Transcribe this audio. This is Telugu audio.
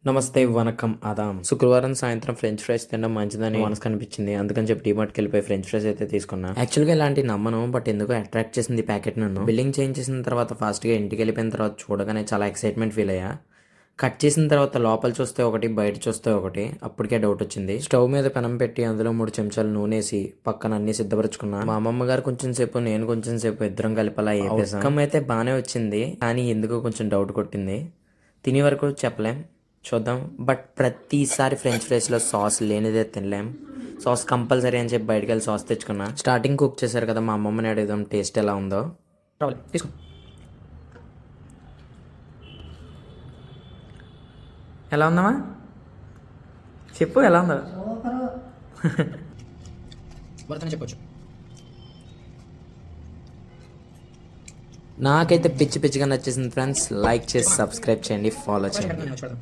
నమస్తే వనకం ఆదాం. శుక్రవారం సాయంత్రం ఫ్రెంచ్ ఫ్రైస్ తినడం మంచిదని మనసు కనిపించింది. అందుకని చెప్పి డీమార్ట్కి వెళ్ళిపోయి ఫ్రెంచ్ ఫ్రైస్ అయితే తీసుకున్నా. యాక్చువల్గా ఇలాంటి నమ్మను, బట్ ఎందుకో అట్రాక్ట్ చేసింది ప్యాకెట్ నన్ను. బిల్లింగ్ చేయించేసిన తర్వాత ఫాస్ట్గా ఇంటికి వెళ్ళిపోయిన తర్వాత చూడగానే చాలా ఎక్సైట్మెంట్ ఫీల్ అయ్యా. కట్ చేసిన తర్వాత లోపల చూస్తే ఒకటి, బయట చూస్తే ఒకటి. అప్పటికే డౌట్ వచ్చింది. స్టవ్ మీద పెనం పెట్టి అందులో 3 చెంచాలు నూనె వేసి పక్కన అన్ని సిద్ధపరచుకున్నా. మా అమ్మమ్మ గారు కొంచెం సేపు, నేను కొంచెం సేపు ఇద్దరం కలిపి అలా వేపేసాం. అయితే బాగానే వచ్చింది, కానీ ఎందుకో కొంచెం డౌట్ కొట్టింది. తినే వరకు చెప్పలేం, చూద్దాం. బట్ ప్రతిసారి ఫ్రెంచ్ ఫ్రైస్లో సాస్ లేనిదే తినలేం. సాస్ కంపల్సరీ అని చెప్పి బయటకు వెళ్ళి సాస్ తెచ్చుకున్నా. స్టార్టింగ్ కుక్ చేశారు కదా, మా అమ్మమ్మని అడుగుదాం టేస్ట్ ఎలా ఉందో. రావాలి తీసుకో. ఎలా ఉందమ్మా చెప్పు, ఎలా ఉందో వర్తనే చెప్పొచ్చు. నాకైతే పిచ్చి పిచ్చిగా నచ్చేసింది ఫ్రెండ్స్. లైక్ చేసి సబ్స్క్రైబ్ చేయండి, ఫాలో చేయండి.